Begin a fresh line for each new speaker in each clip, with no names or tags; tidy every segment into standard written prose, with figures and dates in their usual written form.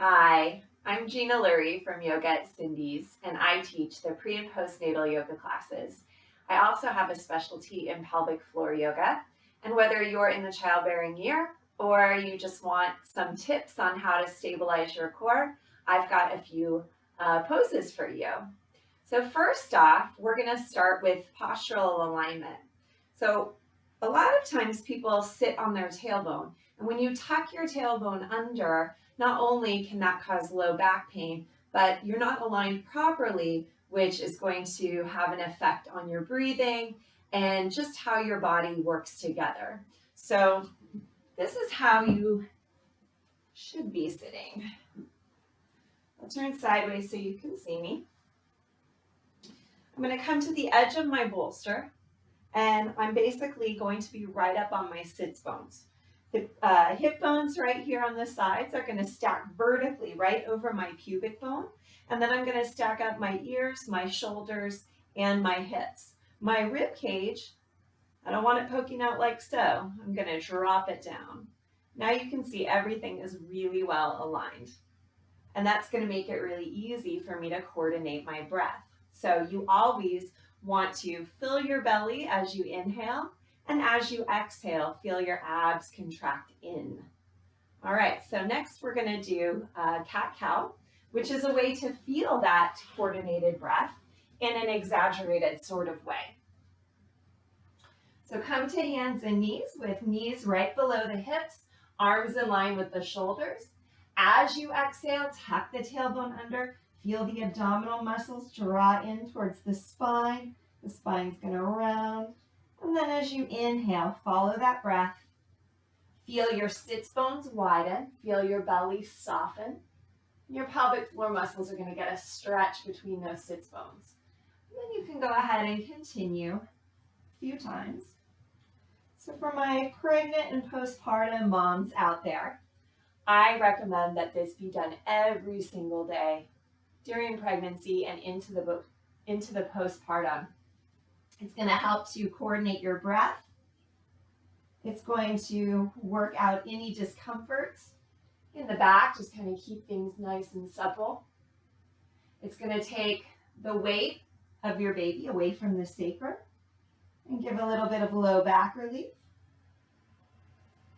Hi, I'm Jeanna Lurie from Yoga at Cindy's, and I teach the pre and postnatal yoga classes. I also have a specialty in pelvic floor yoga, and whether you're in the childbearing year or you just want some tips on how to stabilize your core, I've got a few poses for you. So first off, we're going to start with postural alignment. So a lot of times people sit on their tailbone, and when you tuck your tailbone under, not only can that cause low back pain, but you're not aligned properly, which is going to have an effect on your breathing and just how your body works together. So this is how you should be sitting. I'll turn sideways so you can see me. I'm going to come to the edge of my bolster, and I'm basically going to be right up on my sits bones. The hip bones right here on the sides are going to stack vertically right over my pubic bone, and then I'm going to stack up my ears, my shoulders, and my hips. My rib cage, I don't want it poking out like so. I'm going to drop it down. Now you can see everything is really well aligned, and that's going to make it really easy for me to coordinate my breath. So you always want to fill your belly as you inhale, and as you exhale, feel your abs contract in. All right, so next we're going to do cat-cow, which is a way to feel that coordinated breath in an exaggerated sort of way. So come to hands and knees with knees right below the hips, arms in line with the shoulders. As you exhale, tuck the tailbone under. Feel the abdominal muscles draw in towards the spine. The spine's going to round. And then as you inhale, follow that breath. Feel your sits bones widen. Feel your belly soften. Your pelvic floor muscles are going to get a stretch between those sits bones. And then you can go ahead and continue a few times. So for my pregnant and postpartum moms out there, I recommend that this be done every single day during pregnancy and into the postpartum. It's going to help to coordinate your breath. It's going to work out any discomforts in the back, just kind of keep things nice and supple. It's going to take the weight of your baby away from the sacrum and give a little bit of low back relief.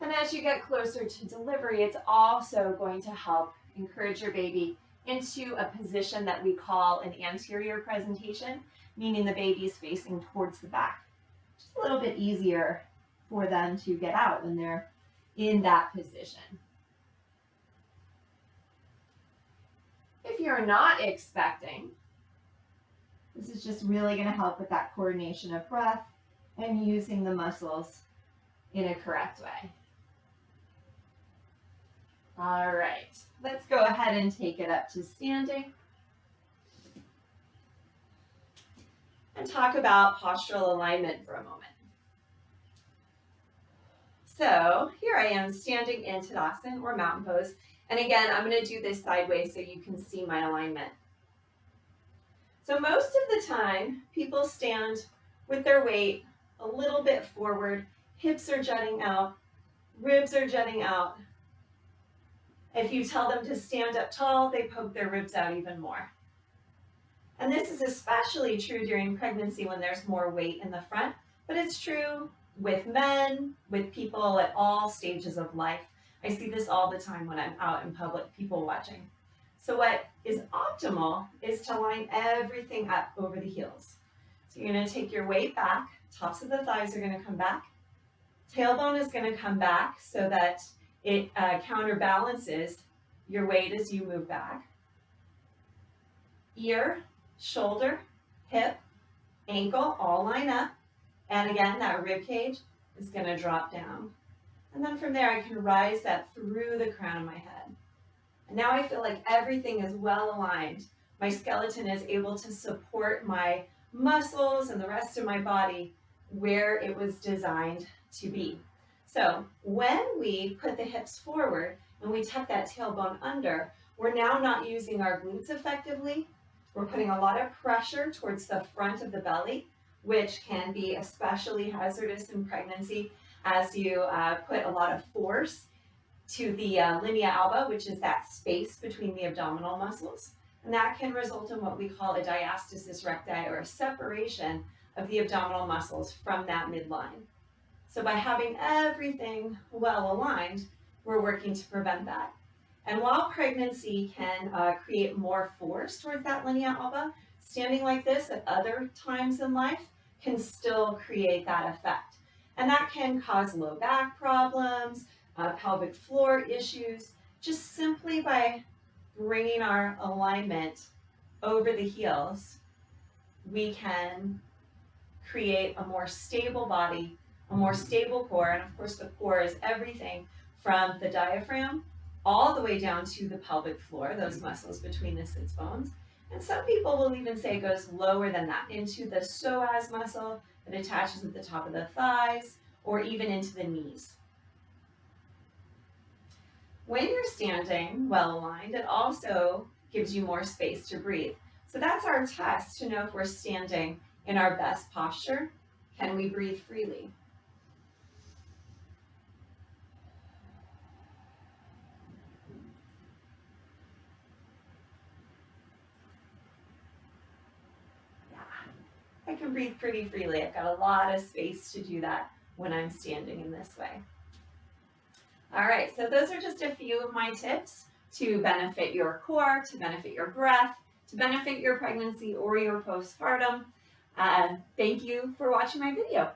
And as you get closer to delivery, it's also going to help encourage your baby into a position that we call an anterior presentation, meaning the baby's facing towards the back. Just a little bit easier for them to get out when they're in that position. If you're not expecting, this is just really going to help with that coordination of breath and using the muscles in a correct way. All right, let's go ahead and take it up to standing and talk about postural alignment for a moment. So here I am standing in Tadasana or mountain pose. And again, I'm going to do this sideways so you can see my alignment. So most of the time, people stand with their weight a little bit forward, hips are jutting out, ribs are jutting out. If you tell them to stand up tall, they poke their ribs out even more. And this is especially true during pregnancy when there's more weight in the front, but it's true with men, with people at all stages of life. I see this all the time when I'm out in public, people watching. So what is optimal is to line everything up over the heels. So you're going to take your weight back, tops of the thighs are going to come back, tailbone is going to come back so that it counterbalances your weight as you move back. Ear, shoulder, hip, ankle all line up. And again, that rib cage is going to drop down. And then from there, I can rise that through the crown of my head. And now I feel like everything is well aligned. My skeleton is able to support my muscles and the rest of my body where it was designed to be. So when we put the hips forward and we tuck that tailbone under, we're now not using our glutes effectively. We're putting a lot of pressure towards the front of the belly, which can be especially hazardous in pregnancy as you put a lot of force to the linea alba, which is that space between the abdominal muscles. And that can result in what we call a diastasis recti, or a separation of the abdominal muscles from that midline. So by having everything well aligned, we're working to prevent that. And while pregnancy can create more force towards that linea alba, standing like this at other times in life can still create that effect. And that can cause low back problems, pelvic floor issues, just simply by bringing our alignment over the heels. We can create a more stable body, a more stable core, and of course the core is everything from the diaphragm all the way down to the pelvic floor, those muscles between the sits bones. And some people will even say it goes lower than that, into the psoas muscle that attaches at the top of the thighs, or even into the knees. When you're standing well aligned, it also gives you more space to breathe. So that's our test to know if we're standing in our best posture. Can we breathe freely? Yeah, I can breathe pretty freely. I've got a lot of space to do that when I'm standing in this way. All right, so those are just a few of my tips to benefit your core, to benefit your breath, to benefit your pregnancy or your postpartum. Thank you for watching my video.